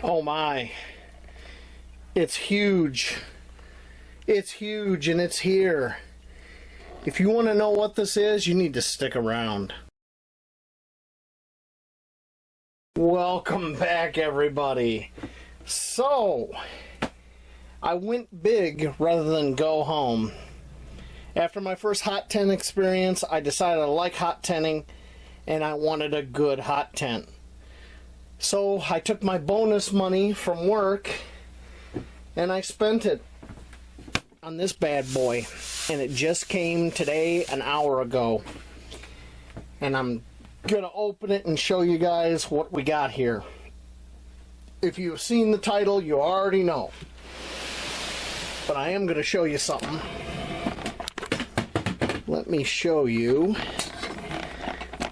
Oh my. It's huge. It's huge and it's here. If you want to know what this is, you need to stick around. Welcome back, everybody. So, I went big rather than go home. After my first hot tent experience, I decided I like hot tenting and I wanted a good hot tent. So I took my bonus money from work and I spent it on this bad boy. And it just came today, an hour ago. And I'm gonna open it and show you guys what we got here. If you've seen the title, you already know. But I am gonna show you something. Let me show you.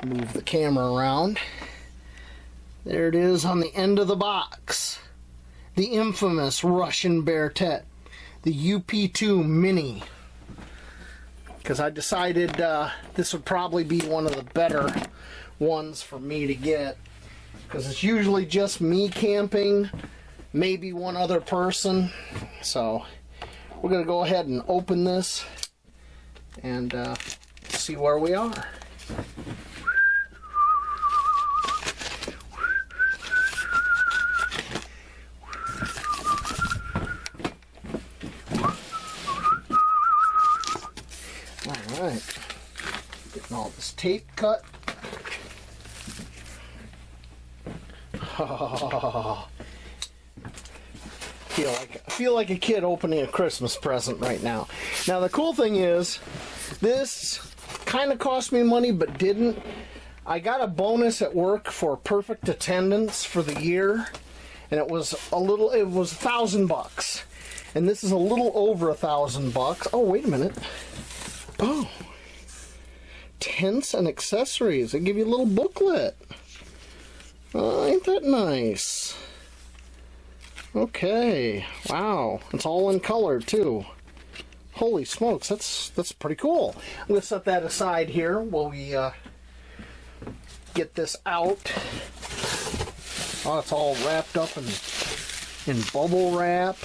Move the camera around. There it is on the end of the box. The infamous Russian Bear Tet. The UP2 Mini. Because I decided this would probably be one of the better ones for me to get. Because it's usually just me camping. Maybe one other person. So we're going to go ahead and open this. And see where we are. Alright, getting all this tape cut. Oh, I feel like a kid opening a Christmas present right now. Now the cool thing is, this kind of cost me money, but didn't. I got a bonus at work for perfect attendance for the year, and it was $1,000, and this is a little over $1,000. Oh, wait a minute. Oh, tents and accessories. They give you a little booklet. Oh, ain't that nice? Okay, wow, it's all in color too. Holy smokes, that's pretty cool. I'm gonna set that aside here while we get this out. Oh, it's all wrapped up in bubble wrap.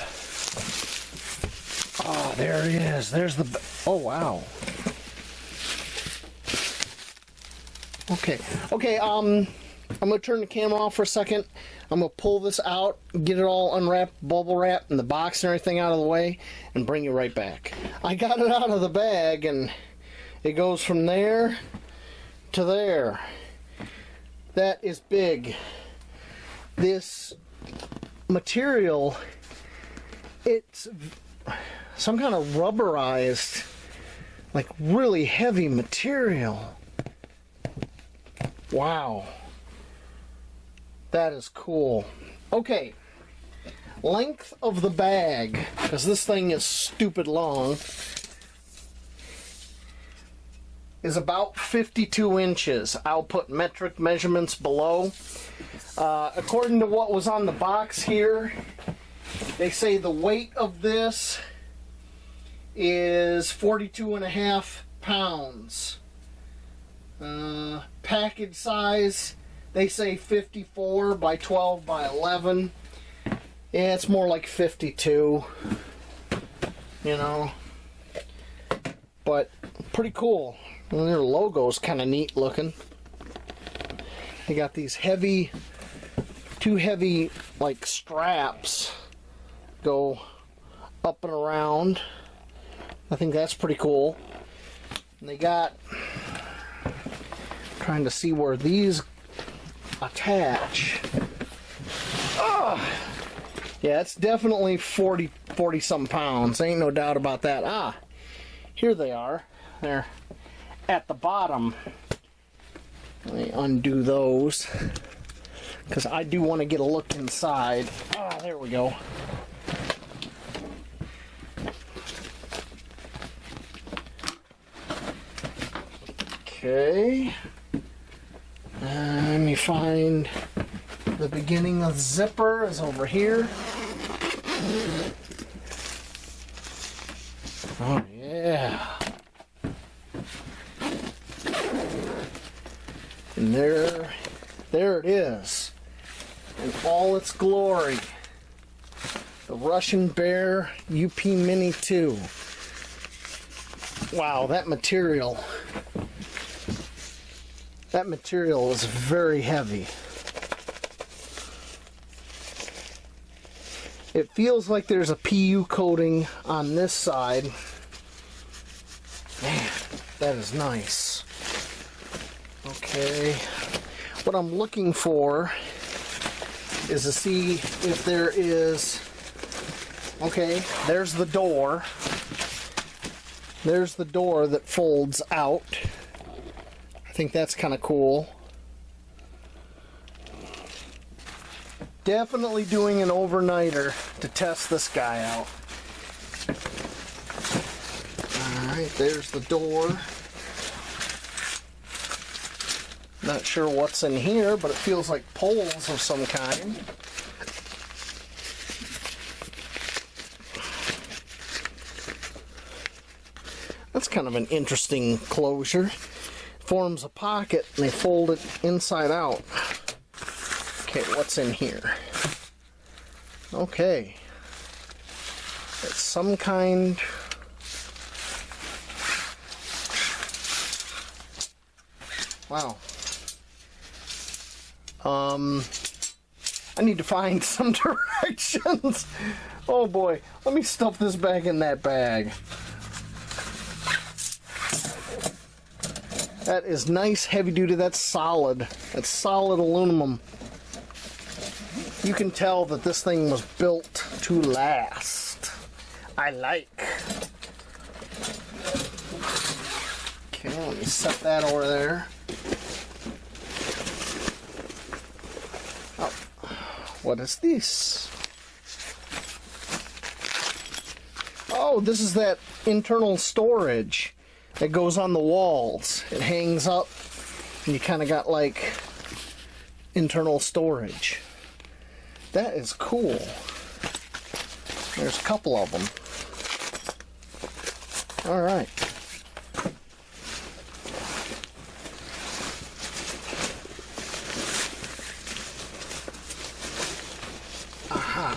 Oh, there it is. There's the. Oh, wow. Okay. I'm gonna turn the camera off for a second. I'm gonna pull this out, get it all unwrapped, bubble wrapped, and the box and everything out of the way, and bring you right back. I got it out of the bag, and it goes from there to there. That is big. This material, it's some kind of rubberized, like really heavy material. Wow. That is cool. Okay. Length of the bag, because this thing is stupid long, is about 52 inches. I'll put metric measurements below. According to what was on the box here, they say the weight of this is 42.5 pounds. Package size, they say 54 by 12 by 11. Yeah, it's more like 52, you know. But pretty cool. And their logo's kind of neat looking. They got these heavy, two heavy like straps go up and around. I think that's pretty cool. And they got, trying to see where these attach. Oh, yeah, it's definitely 40 something pounds. Ain't no doubt about that. Ah, here they are. They're at the bottom. Let me undo those, because I do want to get a look inside. Ah, there we go. Okay. Let me find the beginning of the zipper is over here. Oh yeah. And there it is. in all its glory. The Russian Bear UP Mini 2. Wow, that material is very heavy. It feels like there's a PU coating on this side. Man, that is nice. Okay, what I'm looking for is to see if there is, okay, there's the door. There's the door that folds out. I think that's kind of cool. Definitely doing an overnighter to test this guy out. Alright, there's the door. Not sure what's in here, but it feels like poles of some kind. That's kind of an interesting closure. Forms a pocket and they fold it inside out. Okay, what's in here? Okay. It's some kind... Wow. I need to find some directions. Oh boy, let me stuff this back in that bag. That is nice, heavy duty. That's solid. That's solid aluminum. You can tell that this thing was built to last. I like. Okay, let me set that over there. Oh, what is this? Oh, this is that internal storage that goes on the walls. It hangs up and you kind of got like internal storage. That is cool. There's a couple of them. All right. Aha.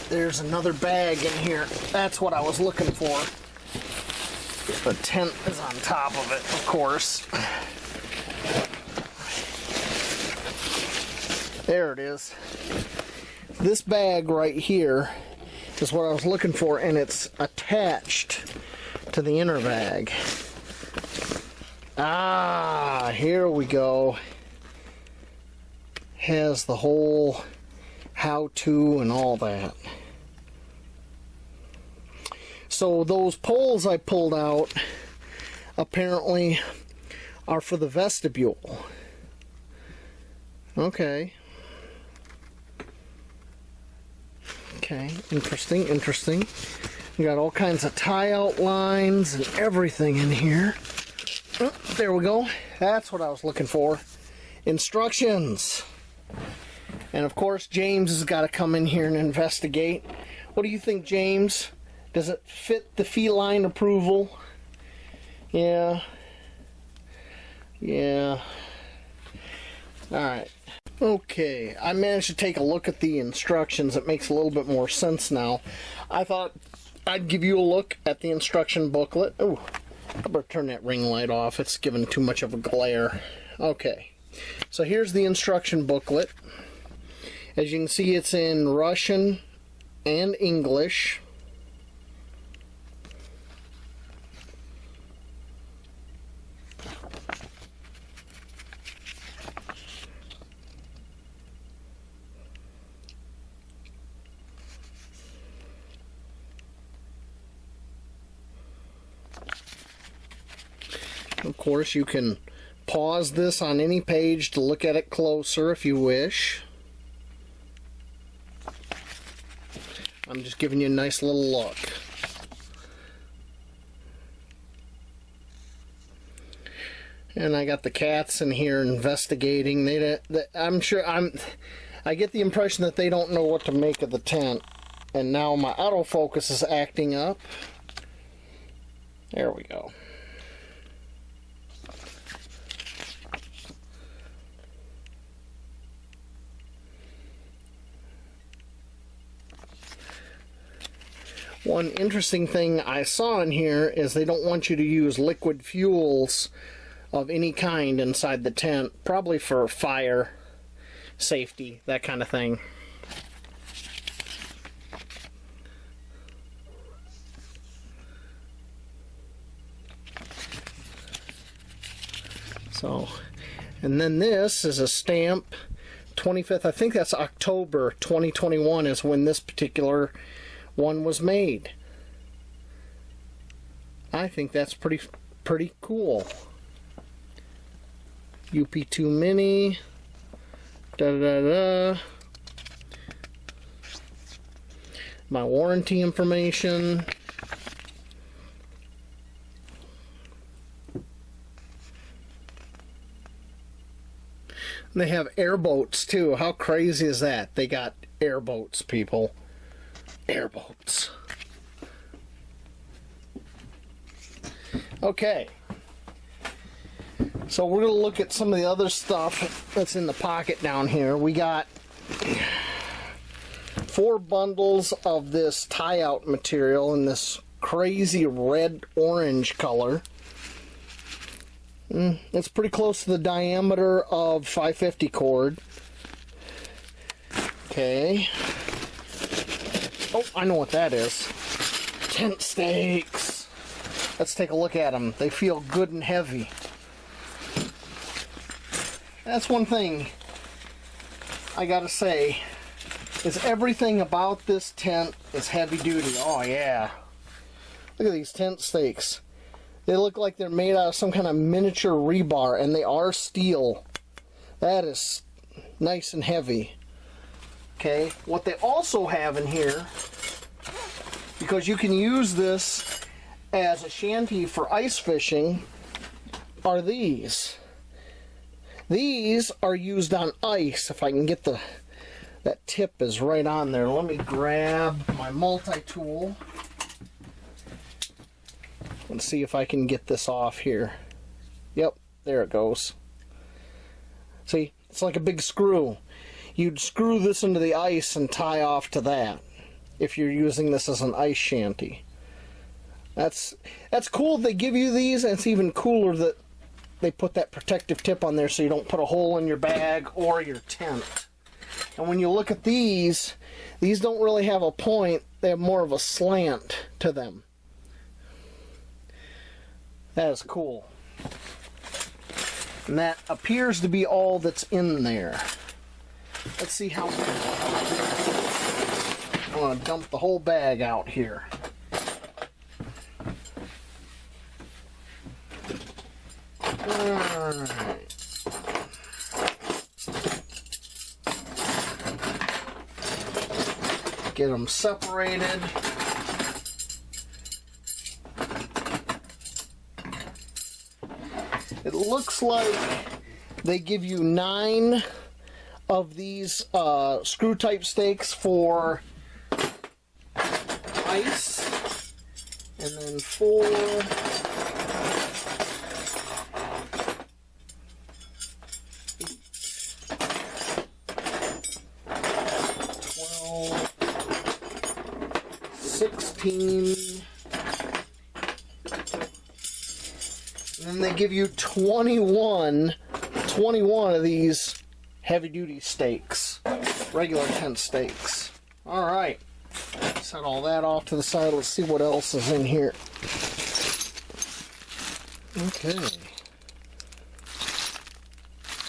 There's another bag in here. That's what I was looking for. The tent is on top of it, of course. There it is. This bag right here is what I was looking for, and it's attached to the inner bag. Ah, here we go. Has the whole how-to and all that. So those poles I pulled out apparently are for the vestibule. Okay. Okay, interesting, interesting. We got all kinds of tie out lines and everything in here. Oh, there we go. That's what I was looking for. Instructions. And of course, James has got to come in here and investigate. What do you think, James? Does it fit the feline approval? Yeah. Yeah. Alright. Okay, I managed to take a look at the instructions. It makes a little bit more sense now. I thought I'd give you a look at the instruction booklet. Oh, I better turn that ring light off. It's giving too much of a glare. Okay, so here's the instruction booklet. As you can see, it's in Russian and English. Of course, you can pause this on any page to look at it closer if you wish. I'm just giving you a nice little look. And I got the cats in here investigating. I get the impression that they don't know what to make of the tent. And now my autofocus is acting up. There we go. One interesting thing I saw in here is they don't want you to use liquid fuels of any kind inside the tent, probably for fire safety, that kind of thing. So, and then this is a stamp, 25th, I think that's October 2021 is when this particular one was made. I think that's pretty cool. UP2 Mini, my warranty information. They have airboats too. How crazy is that? They got airboats, people. Airboats. Okay. So we're going to look at some of the other stuff that's in the pocket down here. We got 4 bundles of this tie-out material in this crazy red-orange color. It's pretty close to the diameter of 550 cord. Okay. Oh, I know what that is. Tent stakes. Let's take a look at them. They feel good and heavy. That's one thing I gotta say, is everything about this tent is heavy duty. Oh yeah. Look at these tent stakes. They look like they're made out of some kind of miniature rebar, and they are steel. That is nice and heavy. Okay, what they also have in here, because you can use this as a shanty for ice fishing, are these. These are used on ice. If I can get that tip is right on there. Let me grab my multi-tool and see if I can get this off here. Yep, there it goes. See, it's like a big screw. You'd screw this into the ice and tie off to that if you're using this as an ice shanty. That's cool they give you these, and it's even cooler that they put that protective tip on there so you don't put a hole in your bag or your tent. And when you look at these don't really have a point, they have more of a slant to them. That is cool. And that appears to be all that's in there. Let's see how much. I'm going to dump the whole bag out here. Alright. Get them separated. It looks like they give you 9 of these screw type stakes for ice, and then 4 12 16. And then they give you 21 of these heavy-duty stakes, regular tent stakes. All right, set all that off to the side. Let's see what else is in here. Okay.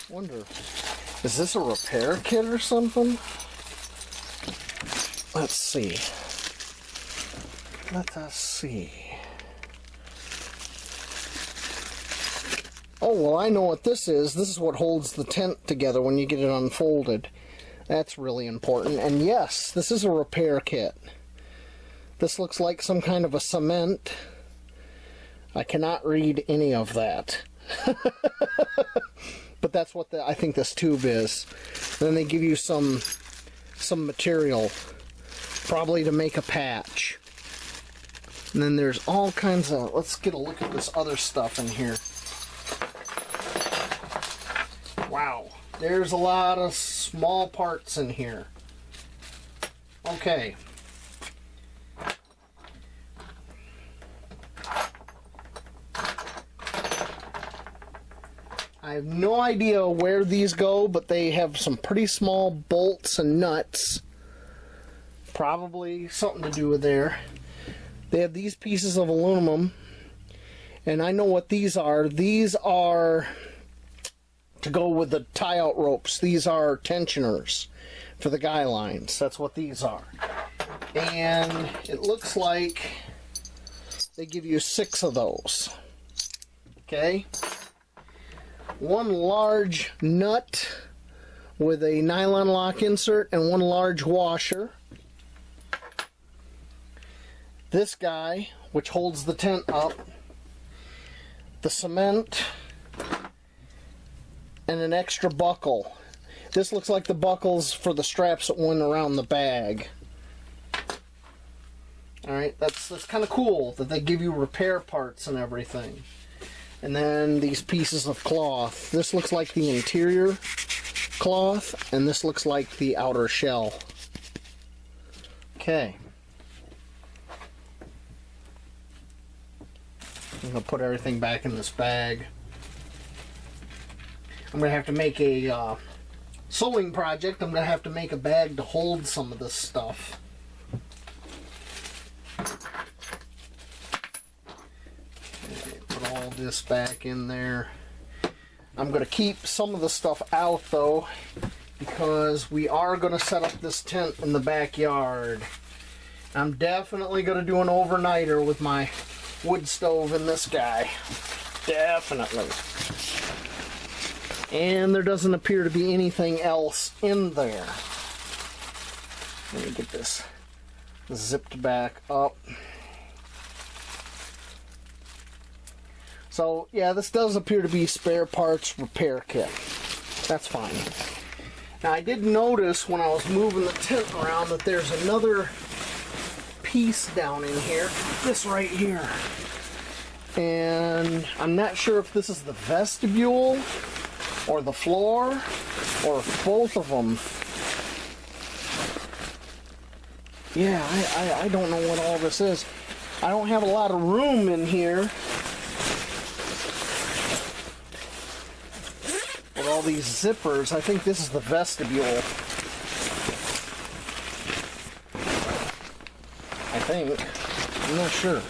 Wonder, is this a repair kit or something? Let's see. Let us see. Oh, well, I know what this is. This is what holds the tent together when you get it unfolded. That's really important. And yes, this is a repair kit. This looks like some kind of a cement. I cannot read any of that. But that's what I think this tube is. And then they give you some material, probably to make a patch. And then there's all kinds of... Let's get a look at this other stuff in here. Wow, there's a lot of small parts in here. Okay. I have no idea where these go, but they have some pretty small bolts and nuts. Probably something to do with there. They have these pieces of aluminum, and I know what these are. These are to go with the tie-out ropes. These are tensioners for the guy lines. That's what these are. And it looks like they give you 6 of those. Okay? One large nut with a nylon lock insert and one large washer. This guy, which holds the tent up, the cement, and an extra buckle. This looks like the buckles for the straps that went around the bag. Alright, that's kind of cool that they give you repair parts and everything. And then these pieces of cloth. This looks like the interior cloth, and this looks like the outer shell. Okay. I'm going to put everything back in this bag. I'm going to have to make a sewing project. I'm going to have to make a bag to hold some of this stuff. Okay, put all this back in there. I'm going to keep some of the stuff out though, because we are going to set up this tent in the backyard. I'm definitely going to do an overnighter with my wood stove in this guy. Definitely. And there doesn't appear to be anything else in there. Let me get this zipped back up. So yeah, this does appear to be spare parts repair kit. That's fine. Now I did notice when I was moving the tent around that there's another piece down in here, this right here, and I'm not sure if this is the vestibule or the floor or both of them. Yeah, I don't know what all this is. I don't have a lot of room in here with all these zippers. I think this is the vestibule. I'm not sure.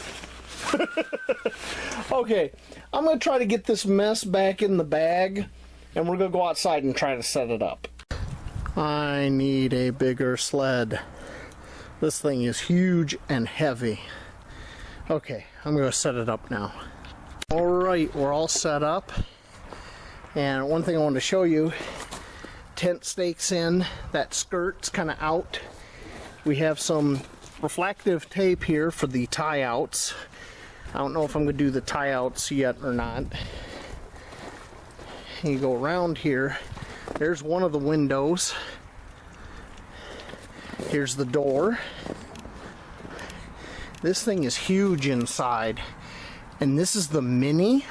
Okay, I'm going to try to get this mess back in the bag, and we're going to go outside and try to set it up. I need a bigger sled. This thing is huge and heavy. Okay, I'm going to set it up now. Alright, we're all set up. And one thing I wanted to show you, tent stakes in, that skirt's kind of out. We have some reflective tape here for the tie-outs. I don't know if I'm going to do the tie-outs yet or not. You go around here. There's one of the windows. Here's the door. This thing is huge inside. And this is the Mini,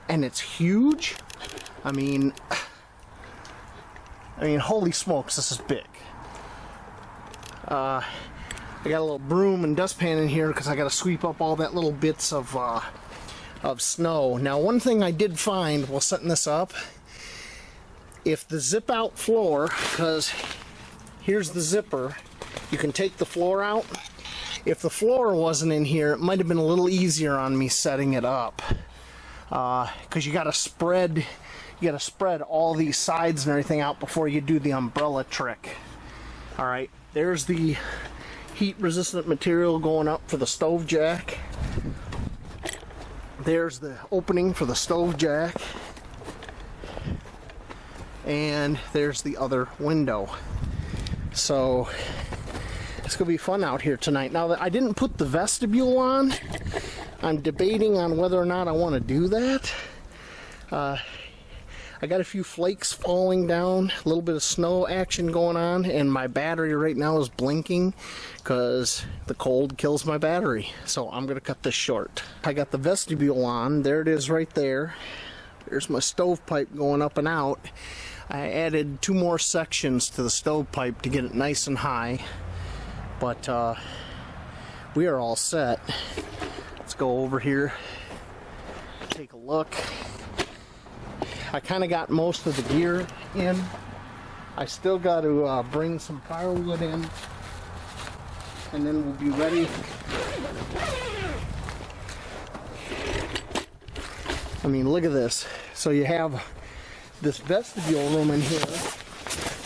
and it's huge. I mean, holy smokes, this is big. I got a little broom and dustpan in here because I got to sweep up all that little bits of snow. Now, one thing I did find while setting this up, if the zip out floor, because here's the zipper, you can take the floor out. If the floor wasn't in here, it might have been a little easier on me setting it up, because you got to spread all these sides and everything out before you do the umbrella trick. All right, there's the heat resistant material going up for the stove jack. There's the opening for the stove jack, and there's the other window. So it's gonna be fun out here tonight. Now that I didn't put the vestibule on, I'm debating on whether or not I want to do that. I got a few flakes falling down, a little bit of snow action going on, and my battery right now is blinking because the cold kills my battery. So I'm going to cut this short. I got the vestibule on. There it is right there. There's my stovepipe going up and out. I added 2 more sections to the stovepipe to get it nice and high. But we are all set. Let's go over here, take a look. I kind of got most of the gear in. I still got to bring some firewood in, and then we'll be ready. I mean, look at this. So you have this vestibule room in here.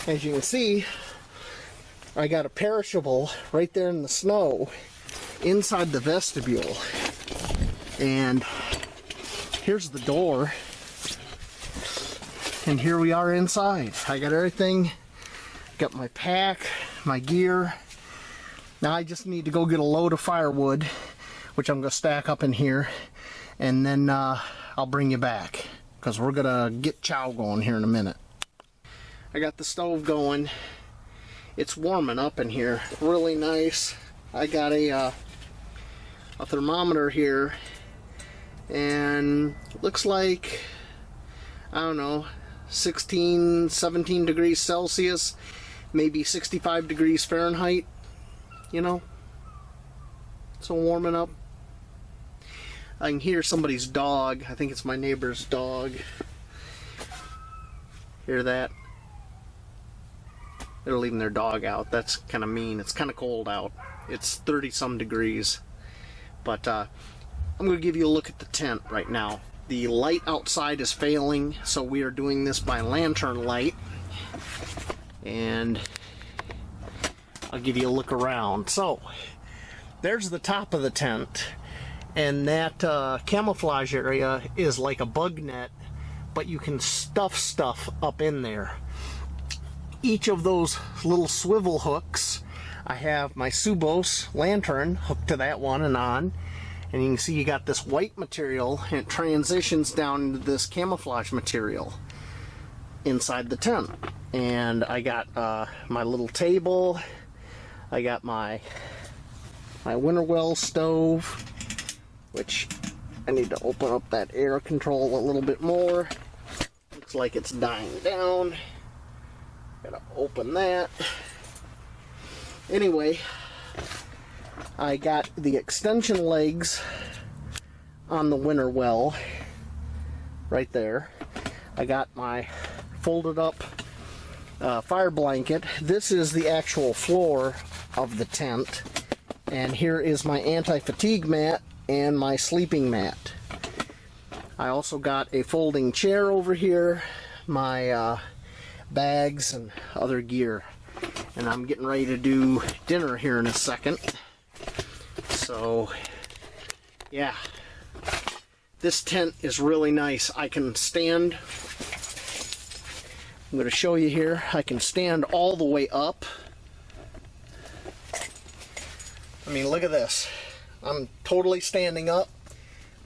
As you can see, I got a perishable right there in the snow inside the vestibule. And here's the door. And here we are inside. I got everything. Got my pack, my gear. Now I just need to go get a load of firewood, which I'm going to stack up in here. And then I'll bring you back, because we're going to get chow going here in a minute. I got the stove going. It's warming up in here. Really nice. I got a thermometer here. And looks like, I don't know, 16, 17 degrees Celsius, maybe 65 degrees Fahrenheit, you know, so warming up. I can hear somebody's dog. I think it's my neighbor's dog. Hear that? They're leaving their dog out. That's kind of mean. It's kind of cold out. It's 30 some degrees. But I'm going to give you a look at the tent right now. The light outside is failing, so we are doing this by lantern light. And I'll give you a look around. So, there's the top of the tent. And that camouflage area is like a bug net, but you can stuff stuff up in there. Each of those little swivel hooks, I have my Subos lantern hooked to that one and on. And you can see you got this white material, and it transitions down into this camouflage material inside the tent. And I got my little table. I got my Winterwell stove, which I need to open up that air control a little bit more. Looks like it's dying down. Gotta open that. Anyway, I got the extension legs on the Winterwell right there. I got my folded up fire blanket. This is the actual floor of the tent. And here is my anti-fatigue mat and my sleeping mat. I also got a folding chair over here, my bags and other gear. And I'm getting ready to do dinner here in a second. So, yeah, this tent is really nice. I can stand, I'm going to show you here, I can stand all the way up. I mean, look at this. I'm totally standing up.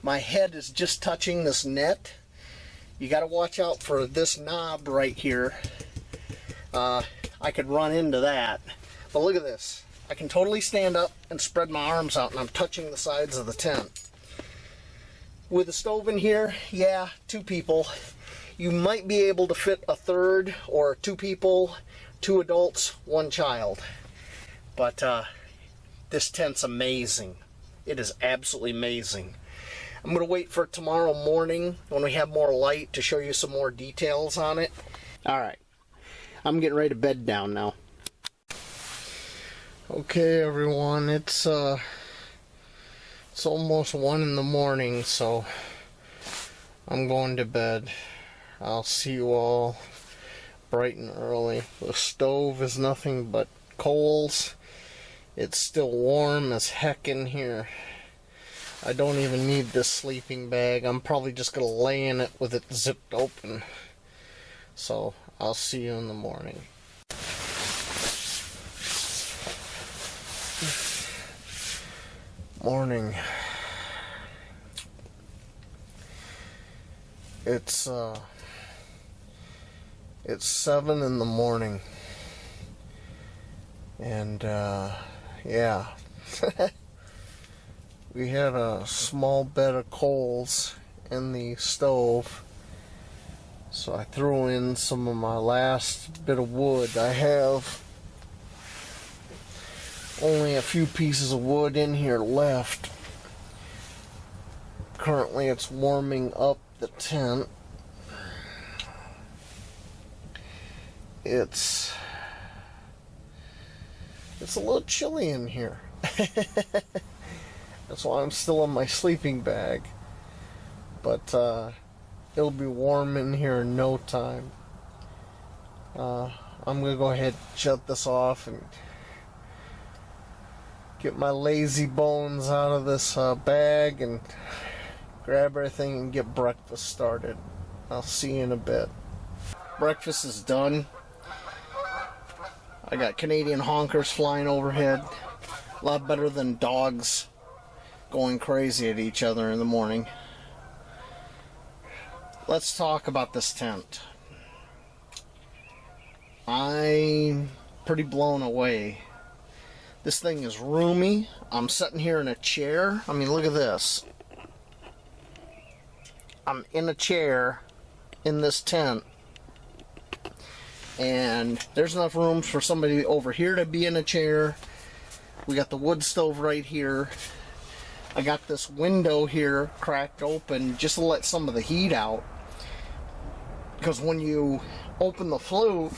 My head is just touching this net. You got to watch out for this knob right here. I could run into that. But look at this. I can totally stand up and spread my arms out, and I'm touching the sides of the tent. With the stove in here, yeah, 2 people. You might be able to fit a third, or 2 people, 2 adults, 1 child. But this tent's amazing. It is absolutely amazing. I'm going to wait for tomorrow morning when we have more light to show you some more details on it. Alright, I'm getting ready to bed down now. Okay everyone, it's almost 1 in the morning, so I'm going to bed. I'll see you all bright and early. The stove is nothing but coals. It's still warm as heck in here. I don't even need this sleeping bag. I'm probably just gonna lay in it with it zipped open. So I'll see you in the morning. Morning. It's 7 in the morning. And yeah. We had a small bed of coals in the stove. So I threw in some of my last bit of wood. I have only a few pieces of wood in here left. Currently it's warming up the tent. it's a little chilly in here. That's why I'm still in my sleeping bag. But it'll be warm in here in no time. I'm going to go ahead and shut this off and get my lazy bones out of this bag and grab everything and get breakfast started. I'll see you in a bit. Breakfast is done. I got Canadian honkers flying overhead. A lot better than dogs going crazy at each other in the morning. Let's talk about this tent. I'm pretty blown away. This thing is roomy. I'm sitting here in a chair. I mean, look at this. I'm in a chair in this tent. And there's enough room for somebody over here to be in a chair. We got the wood stove right here. I got this window here cracked open just to let some of the heat out. Because when you open the flue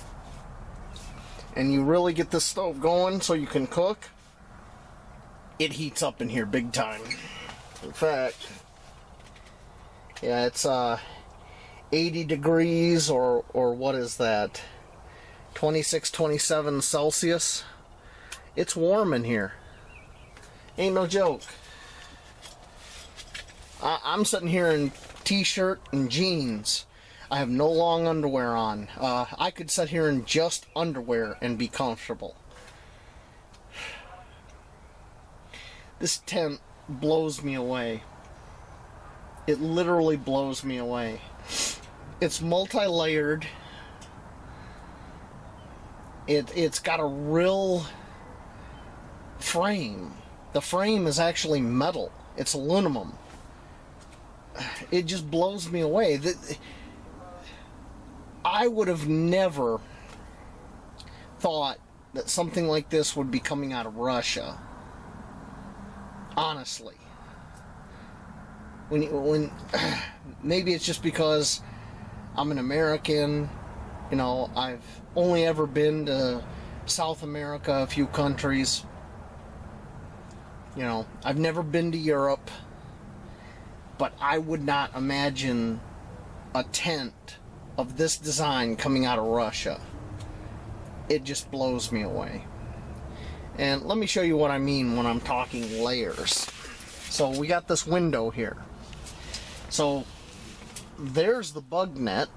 and you really get this stove going so you can cook, it heats up in here big time. In fact, yeah, it's 80 degrees or what is that? 26, 27 Celsius. It's warm in here. Ain't no joke. I'm sitting here in t-shirt and jeans. I have no long underwear on. I could sit here in just underwear and be comfortable. This tent blows me away. It literally blows me away. It's multi-layered. It's got a real frame. The frame is actually metal. It's aluminum. It just blows me away. I would have never thought that something like this would be coming out of Russia. Honestly. When maybe it's just because I'm an American. You know, I've only ever been to South America, a few countries. You know, I've never been to Europe. But I would not imagine a tent of this design coming out of Russia. It just blows me away. And let me show you what I mean when I'm talking layers. So we got this window here. So there's the bug net.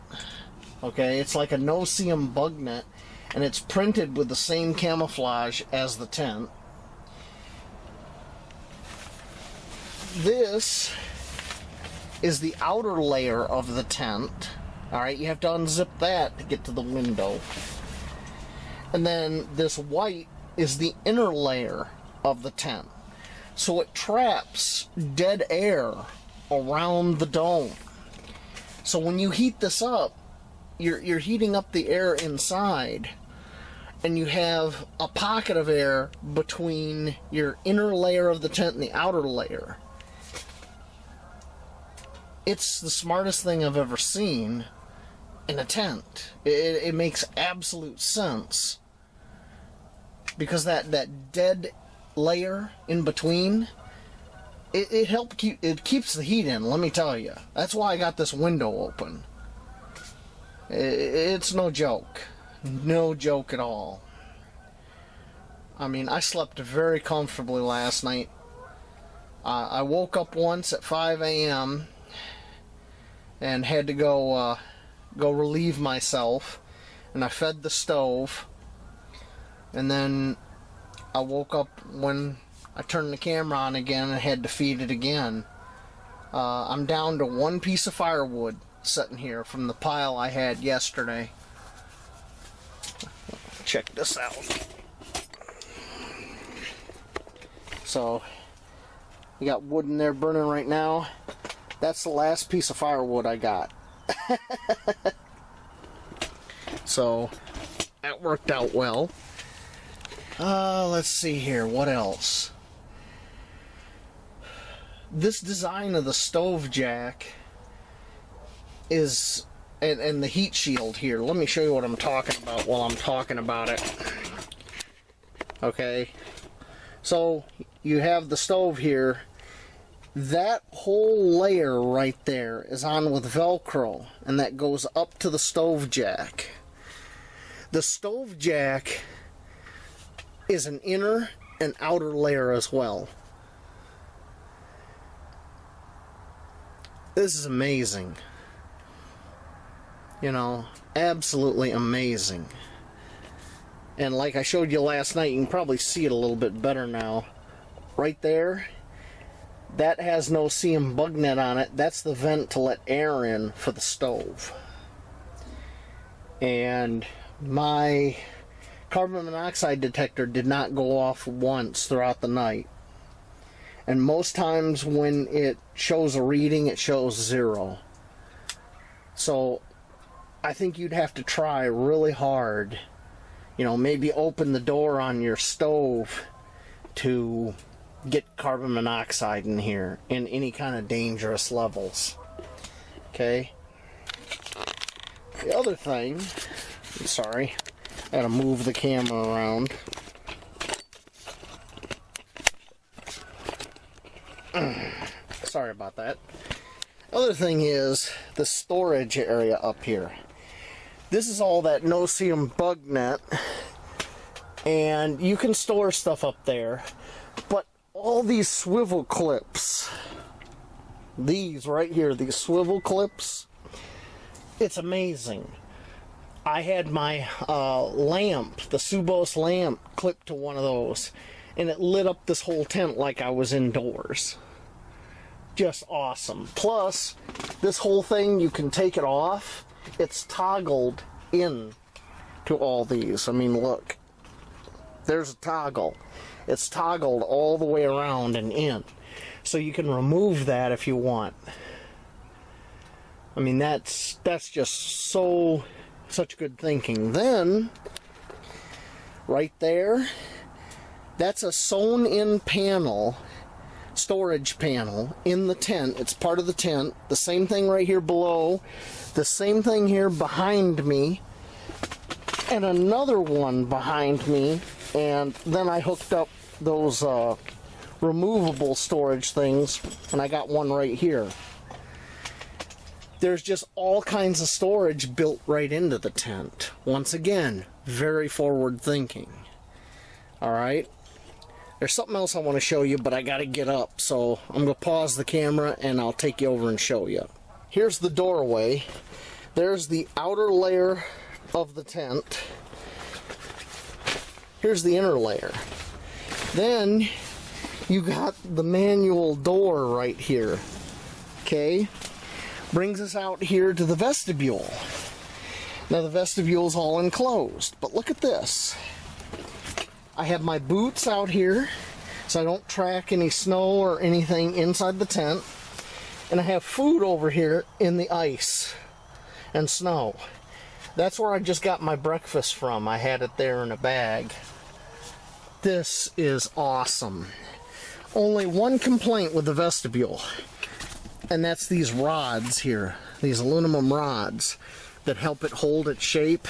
Okay, it's like a no-see-um bug net, and it's printed with the same camouflage as the tent. This is the outer layer of the tent. Alright, you have to unzip that to get to the window. And then this white is the inner layer of the tent. So it traps dead air around the dome. So when you heat this up, you're heating up the air inside, and you have a pocket of air between your inner layer of the tent and the outer layer. It's the smartest thing I've ever seen in a tent. It makes absolute sense. Because that dead layer in between, it keeps the heat in, let me tell you. That's why I got this window open. It's no joke. No joke at all. I mean, I slept very comfortably last night. I woke up once at 5 a.m. and had to go relieve myself, and I fed the stove, and then I woke up when I turned the camera on again and had to feed it again. I'm down to one piece of firewood sitting here from the pile I had yesterday. Check this out. So you got wood in there burning right now. That's the last piece of firewood I got. So that worked out well. Let's see here, what else? This design of the stove jack is and the heat shield here. Let me show you what I'm talking about while I'm talking about it. Okay, so you have the stove here. That whole layer right there is on with Velcro, and that goes up to the stove jack. The stove jack is an inner and outer layer as well. This is amazing. You know, absolutely amazing. And like I showed you last night, you can probably see it a little bit better now. Right there, that has no CM bug net on it. That's the vent to let air in for the stove. And my carbon monoxide detector did not go off once throughout the night. And most times when it shows a reading, it shows 0. So I think you'd have to try really hard. You know, maybe open the door on your stove to get carbon monoxide in here in any kind of dangerous levels. Okay? The other thing, I'm sorry, I gotta move the camera around. Sorry about that. Other thing is the storage area up here. This is all that no-see-um bug net, and you can store stuff up there, but all these swivel clips, these right here, these swivel clips, it's amazing. I had my lamp, the Subos lamp, clipped to one of those, and it lit up this whole tent like I was indoors. Just awesome. Plus, this whole thing, you can take it off. It's toggled in to all these. I mean, look. There's a toggle. It's toggled all the way around and in. So you can remove that if you want. I mean, that's just such good thinking. Then, right there, that's a sewn-in panel, storage panel, in the tent. It's part of the tent. The same thing right here below. The same thing here behind me. And another one behind me. And then I hooked up those removable storage things. And I got one right here. There's just all kinds of storage built right into the tent. Once again, very forward thinking. Alright? There's something else I want to show you, but I gotta get up. So I'm going to pause the camera and I'll take you over and show you. Here's the doorway. There's the outer layer of the tent. Here's the inner layer. Then you got the manual door right here. Okay? Brings us out here to the vestibule. Now the vestibule's all enclosed, but look at this. I have my boots out here so I don't track any snow or anything inside the tent. And I have food over here in the ice and snow. That's where I just got my breakfast from. I had it there in a bag. This is awesome. Only one complaint with the vestibule, and that's these rods here, these aluminum rods that help it hold its shape.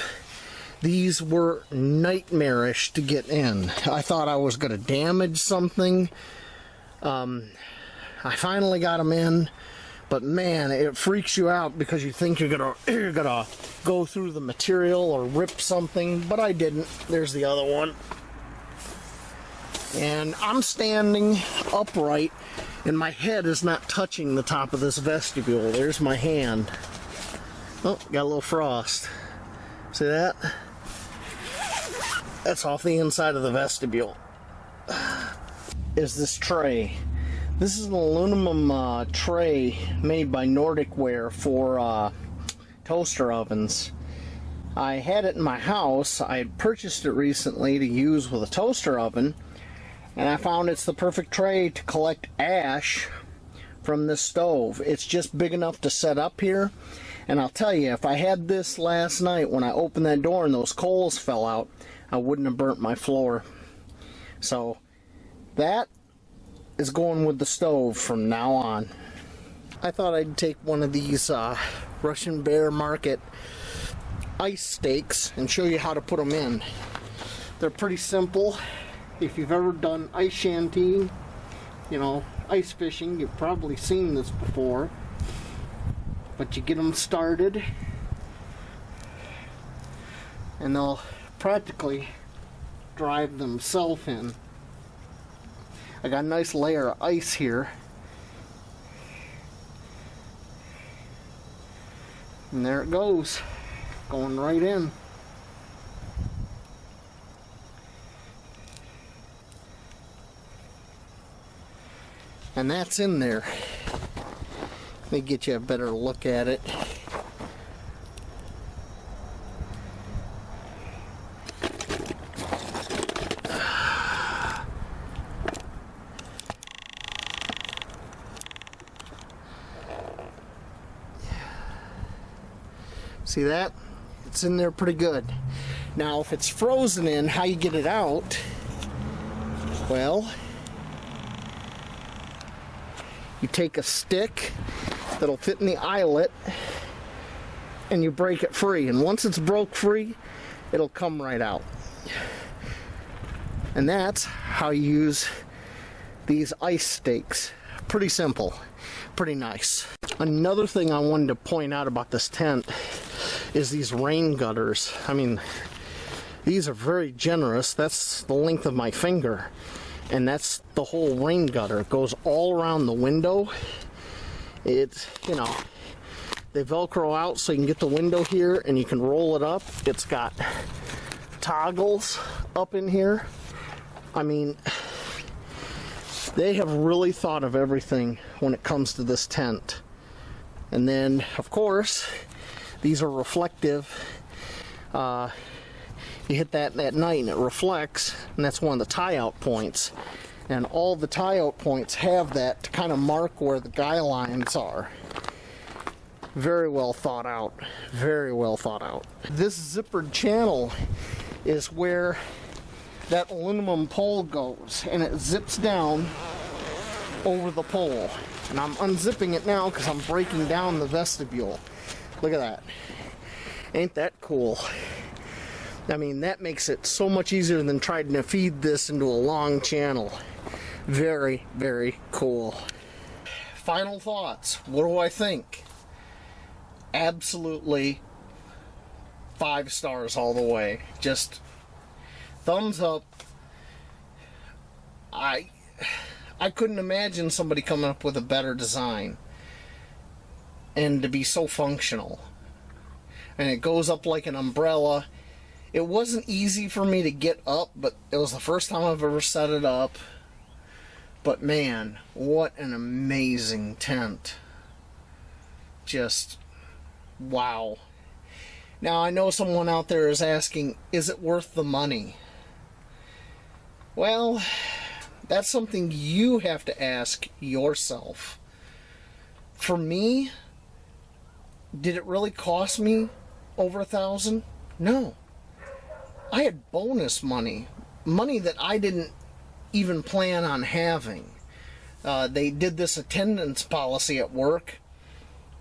These were nightmarish to get in. I thought I was going to damage something. I finally got them in, but man, it freaks you out because you think you're gonna go through the material or rip something, but I didn't. There's the other one. And I'm standing upright, and my head is not touching the top of this vestibule. There's my hand. Oh, got a little frost. See that? That's off the inside of the vestibule. Is this tray. This is an aluminum tray made by Nordic Ware for toaster ovens. I had it in my house. I had purchased it recently to use with a toaster oven, and I found it's the perfect tray to collect ash from this stove. It's just big enough to set up here, and I'll tell you, if I had this last night when I opened that door and those coals fell out, I wouldn't have burnt my floor. So that is going with the stove from now on. I thought I'd take one of these Russian Bear Market ice stakes and show you how to put them in. They're pretty simple. If you've ever done ice shantying, you know, ice fishing, you've probably seen this before. But you get them started and they'll practically drive themselves in. I got a nice layer of ice here. And there it goes, going right in. And that's in there. Let me get you a better look at it. See that? It's in there pretty good. Now, if it's frozen in, how you get it out? Well, you take a stick that'll fit in the eyelet and you break it free. And once it's broke free, it'll come right out. And that's how you use these ice stakes. Pretty simple, pretty nice. Another thing I wanted to point out about this tent is these rain gutters. I mean, these are very generous. That's the length of my finger. And that's the whole rain gutter. It goes all around the window. It's, you know, they Velcro out so you can get the window here and you can roll it up. It's got toggles up in here. I mean, they have really thought of everything when it comes to this tent. And then, of course, these are reflective. You hit that at night and it reflects, and that's one of the tie-out points. And all the tie-out points have that to kind of mark where the guy lines are. Very well thought out. Very well thought out. This zippered channel is where that aluminum pole goes, and it zips down over the pole. And I'm unzipping it now because I'm breaking down the vestibule. Look at that. Ain't that cool? I mean, that makes it so much easier than trying to feed this into a long channel. Very, very cool. Final thoughts. What do I think? Absolutely 5 stars all the way. Just thumbs up. I couldn't imagine somebody coming up with a better design and to be so functional. And it goes up like an umbrella. It wasn't easy for me to get up, but it was the first time I've ever set it up. But man, what an amazing tent. Just wow. Now I know someone out there is asking, is it worth the money? Well, that's something you have to ask yourself. For me, did it really cost me over $1,000? No. I had bonus money that I didn't even plan on having. They did this attendance policy at work,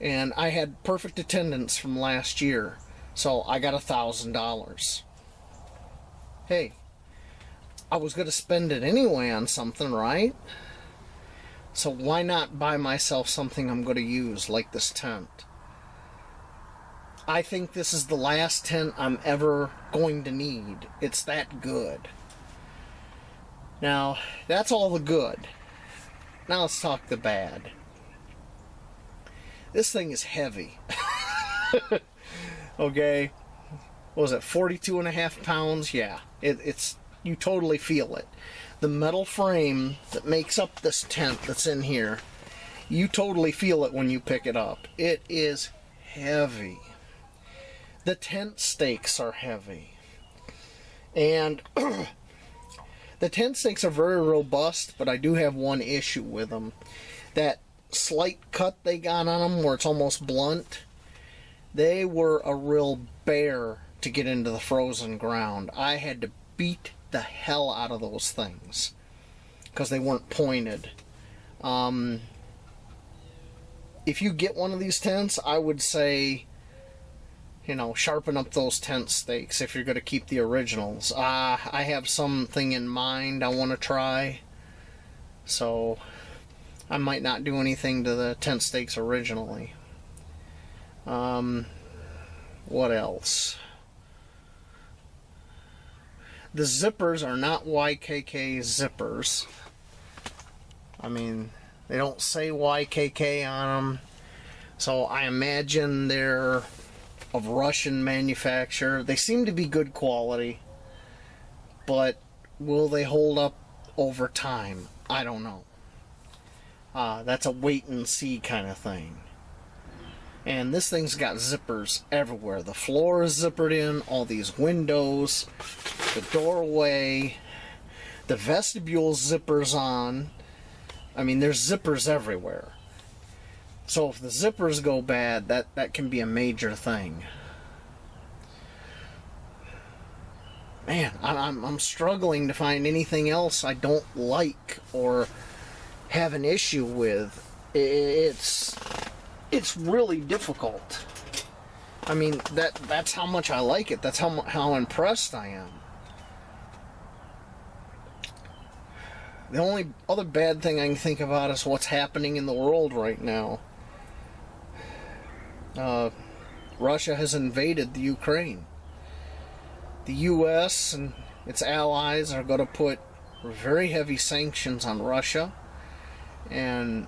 and I had perfect attendance from last year, so I got $1,000. Hey, I was going to spend it anyway on something, right? So why not buy myself something I'm going to use, like this tent? I think this is the last tent I'm ever going to need. It's that good. Now, that's all the good. Now let's talk the bad. This thing is heavy. Okay? What was it, 42.5 pounds? Yeah, it's you totally feel it. The metal frame that makes up this tent that's in here, you totally feel it when you pick it up. It is heavy. The tent stakes are heavy. And the tent stakes are very robust, but I do have one issue with them. That slight cut they got on them where it's almost blunt, they were a real bear to get into the frozen ground. I had to beat the hell out of those things because they weren't pointed. if you get one of these tents, I would say, you know, sharpen up those tent stakes if you're going to keep the originals. I have something in mind I want to try, so I might not do anything to the tent stakes originally. What else? The zippers are not YKK zippers. I mean, they don't say YKK on them, so I imagine they're of Russian manufacture. They seem to be good quality, but will they hold up over time? I don't know. That's a wait and see kind of thing. And this thing's got zippers everywhere. The floor is zippered in, all these windows, the doorway, the vestibule zippers on. I mean, there's zippers everywhere. So if the zippers go bad, that can be a major thing. Man, I'm struggling to find anything else I don't like or have an issue with. It's really difficult. I mean, that's how much I like it. That's how impressed I am. The only other bad thing I can think about is what's happening in the world right now. Russia has invaded the Ukraine. The U.S. and its allies are going to put very heavy sanctions on Russia. And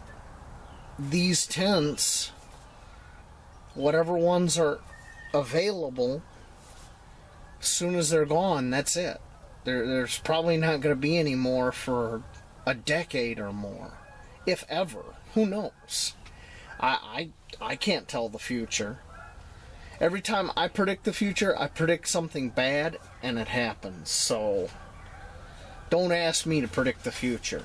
these tents, whatever ones are available, as soon as they're gone, that's it. There's probably not going to be any more for a decade or more, if ever. Who knows? I can't tell the future. Every time I predict the future, I predict something bad, and it happens. So, don't ask me to predict the future.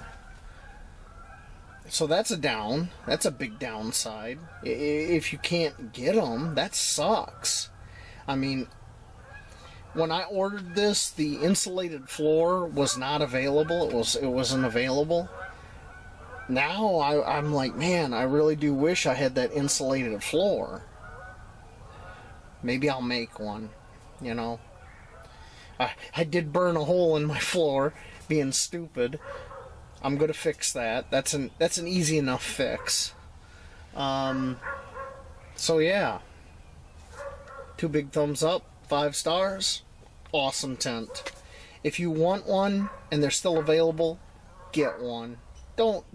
So that's a down. That's a big downside. If you can't get them, that sucks. I mean, when I ordered this, the insulated floor was not available. It wasn't available. Now I'm like, man, I really do wish I had that insulated floor. Maybe I'll make one, you know. I did burn a hole in my floor, being stupid. I'm gonna fix that. That's an easy enough fix. So yeah. 2 big thumbs up, 5 stars. Awesome tent. If you want one and they're still available, get one. Don't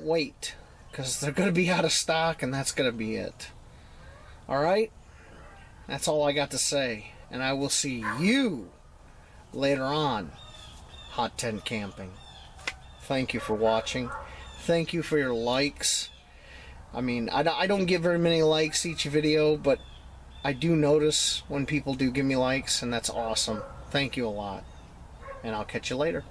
wait, because they're going to be out of stock, and that's going to be it. Alright? That's all I got to say. And I will see you later on, Hot Tent Camping. Thank you for watching. Thank you for your likes. I mean, I don't get very many likes each video, but I do notice when people do give me likes, and that's awesome. Thank you a lot. And I'll catch you later.